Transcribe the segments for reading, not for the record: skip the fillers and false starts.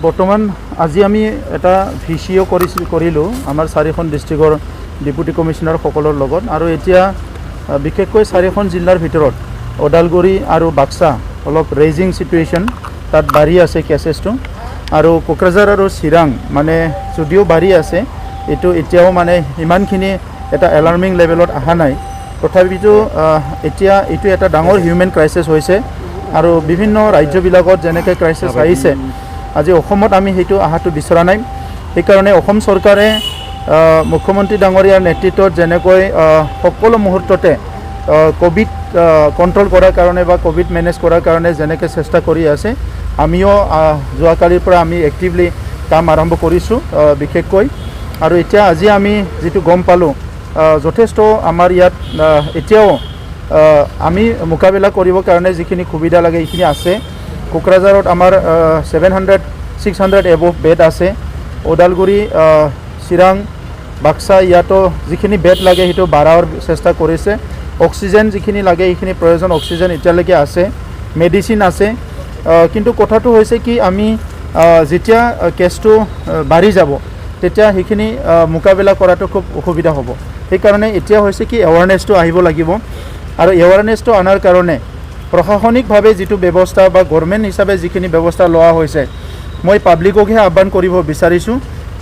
বৰ্তমান আজি আমি এটা ভিচিও কৰিলোঁ আমাৰ 4খন ডিষ্ট্ৰিক্টৰ ডেপুটি কমিশনাৰ সকলৰ লগত আৰু এতিয়া বিশেষকৈ 4খন জিলাৰ ভিতৰত ওদালগুৰি আৰু বাক্সা অলপ ৰেজিং সিচুৱেশ্যন তাত বাঢ়ি আছে কেছেছটো আৰু কোকৰাঝাৰ আৰু চিৰাং মানে যদিও বাঢ়ি আছে এইটো এতিয়াও মানে ইমানখিনি এটা এলাৰ্মিং লেভেলত অহা নাই তথাপিতো এতিয়া এইটো এটা ডাঙৰ হিউমেন ক্ৰাইচিছ হৈছে আৰু বিভিন্ন ৰাজ্যবিলাকত যেনেকৈ ক্ৰাইচিছ আহিছে আজি অসমত আমি সেইটো আহাটো বিচৰা নাই সেইকাৰণে অসম চৰকাৰে মুখ্যমন্ত্ৰী ডাঙৰীয়াৰ নেতৃত্বত যেনেকৈ সকলো মুহূৰ্ততে কোভিড কণ্ট্ৰল কৰাৰ কাৰণে বা কোভিড মেনেজ কৰাৰ কাৰণে যেনেকৈ চেষ্টা কৰি আছে আমিও যোৱাকালিৰ পৰা আমি এক্টিভলি কাম আৰম্ভ কৰিছোঁ বিশেষকৈ আৰু এতিয়া আজি আমি যিটো গম পালোঁ যথেষ্ট আমাৰ ইয়াত এতিয়াও আমি মোকাবিলা কৰিবৰ কাৰণে যিখিনি সুবিধা লাগে এইখিনি আছে কোকৰাঝাৰত আমাৰ 700-600 এবভ বেড আছে ওদালগুৰি চিৰাং বাক্সা ইয়াতো যিখিনি বেড লাগে সেইটো বাঢ়াৰ চেষ্টা কৰিছে অক্সিজেন যিখিনি লাগে এইখিনি প্ৰয়োজন অক্সিজেন এতিয়ালৈকে আছে মেডিচিন আছে কিন্তু কথাটো হৈছে কি আমি যেতিয়া কেছটো বাঢ়ি যাব তেতিয়া সেইখিনি মোকাবিলা কৰাটো খুব অসুবিধা হ'ব সেইকাৰণে এতিয়া হৈছে কি এৱাৰনেছটো আহিব লাগিব আৰু এৱাৰনেছটো আনাৰ কাৰণে প্ৰশাসনিকভাৱে যিটো ব্যৱস্থা বা গভৰ্ণমেণ্ট হিচাপে যিখিনি ব্যৱস্থা লোৱা হৈছে মই পাব্লিককহে আহ্বান কৰিব বিচাৰিছোঁ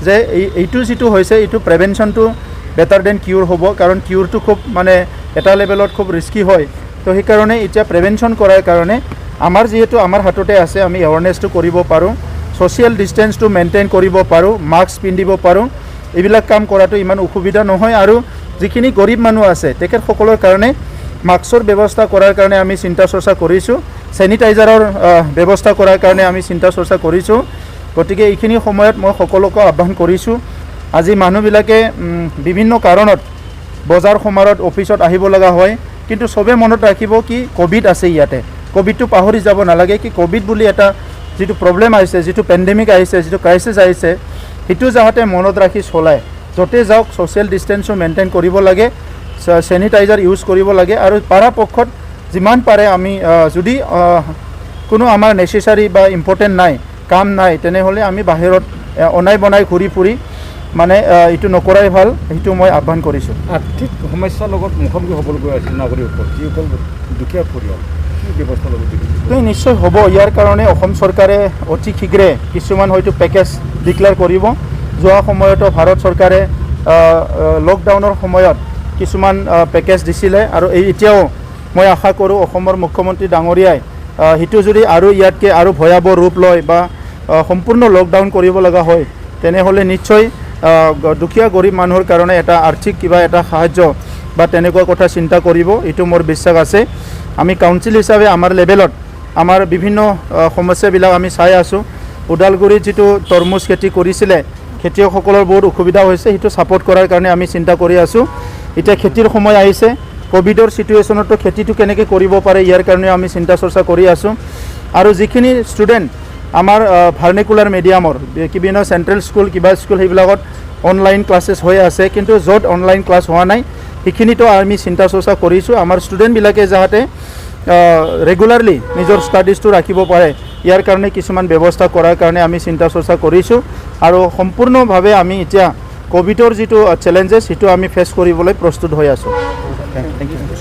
যে এইটো যিটো হৈছে এইটো প্ৰিভেনশ্যনটো বেটাৰ দেন কিউৰ হ'ব কাৰণ কিউৰটো খুব মানে এটা লেভেলত খুব ৰিস্কি হয় তো সেইকাৰণে এতিয়া প্ৰিভেনশ্যন কৰাৰ কাৰণে আমাৰ যিহেতু আমাৰ হাততে আছে আমি এৱাৰনেছটো কৰিব পাৰোঁ ছ'চিয়েল ডিষ্টেঞ্চটো মেইনটেইন কৰিব পাৰোঁ মাস্ক পিন্ধিব পাৰোঁ এইবিলাক কাম কৰাটো ইমান অসুবিধা নহয় আৰু যিখিনি গৰীব মানুহ আছে তেখেতসকলৰ কাৰণে মাস্কৰ ব্যৱস্থা কৰাৰ কাৰণে আমি চিন্তা চৰ্চা কৰিছোঁ চেনিটাইজাৰৰ ব্যৱস্থা কৰাৰ কাৰণে আমি চিন্তা চৰ্চা কৰিছোঁ গতিকে এইখিনি সময়ত মই সকলোকে আহ্বান কৰিছোঁ আজি মানুহবিলাকে বিভিন্ন কাৰণত বজাৰ সমাৰত অফিচত আহিব লগা হয় কিন্তু চবে মনত ৰাখিব কি কোভিড আছে ইয়াতে কোভিডটো পাহৰি যাব নালাগে কি কোভিড বুলি এটা যিটো প্ৰব্লেম আহিছে যিটো পেণ্ডেমিক আহিছে যিটো ক্ৰাইচিছ আহিছে সেইটো যাতে মনত ৰাখি চলায় য'তে যাওক ছ'চিয়েল ডিষ্টেঞ্চটো মেইনটেইন কৰিব লাগে চেনিটাইজাৰ ইউজ কৰিব লাগে আৰু পৰাপক্ষত যিমান পাৰে আমি যদি কোনো আমাৰ নেচেচাৰী বা ইম্পৰ্টেণ্ট নাই কাম নাই তেনেহ'লে আমি বাহিৰত অনাই বনাই ঘূৰি ফুৰি মানে এইটো নকৰাই ভাল সেইটো মই আহ্বান কৰিছোঁ আৰ্থিক সমস্যাৰ লগত মুখামুখি হ'বলগীয়া হৈছে নাগৰিকসকল যিসকল দুখীয়া পৰিয়াল কি ব্যৱস্থা ল'ব নিশ্চয় হ'ব ইয়াৰ কাৰণে অসম চৰকাৰে অতি শীঘ্ৰে কিছুমান হয়তো পেকেজ ডিক্লেয়াৰ কৰিব যোৱা সময়তো ভাৰত চৰকাৰে লকডাউনৰ সময়ত কিছুমান পেকেজ দিছিলে আৰু এতিয়াও মই আশা কৰোঁ অসমৰ মুখ্যমন্ত্ৰী ডাঙৰীয়াই সেইটো যদি আৰু ইয়াতকৈ আৰু ভয়াৱহ ৰূপ লয় বা সম্পূৰ্ণ লকডাউন কৰিব লগা হয় তেনেহ'লে নিশ্চয় দুখীয়া গৰীব মানুহৰ কাৰণে এটা আৰ্থিক কিবা এটা সাহায্য বা তেনেকুৱা কথা চিন্তা কৰিব এইটো মোৰ বিশ্বাস আছে আমি কাউন্সিল হিচাপে আমাৰ লেভেলত আমাৰ বিভিন্ন সমস্যাবিলাক আমি চাই আছোঁ ওদালগুৰিত যিটো তৰমুজ খেতি কৰিছিলে খেতিয়কসকলৰ বহুত অসুবিধা হৈছে সেইটো ছাপোৰ্ট কৰাৰ কাৰণে আমি চিন্তা কৰি আছোঁ এতিয়া খেতিৰ সময় আহিছে কোভিডৰ চিটুৱেশ্যনতো খেতিটো কেনেকৈ কৰিব পাৰে ইয়াৰ কাৰণে আমি চিন্তা চৰ্চা কৰি আছোঁ আৰু যিখিনি ষ্টুডেণ্ট আমাৰ ভাৰ্নিকুলাৰ মিডিয়ামৰ বিভিন্ন চেণ্ট্ৰেল স্কুল কিবা স্কুল সেইবিলাকত অনলাইন ক্লাছেছ হৈ আছে কিন্তু য'ত অনলাইন ক্লাছ হোৱা নাই সেইখিনিতো আমি চিন্তা চৰ্চা কৰিছোঁ আমাৰ ষ্টুডেণ্টবিলাকে যাতে ৰেগুলাৰলি নিজৰ ষ্টাডিজটো ৰাখিব পাৰে ইয়াৰ কাৰণে কিছুমান ব্যৱস্থা কৰাৰ কাৰণে আমি চিন্তা চৰ্চা কৰিছোঁ আৰু সম্পূৰ্ণভাৱে আমি এতিয়া কোভিডৰ যিটো চেলেঞ্জেছ সেইটো আমি ফেচ কৰিবলৈ প্ৰস্তুত হৈ আছোঁ থেংক ইউ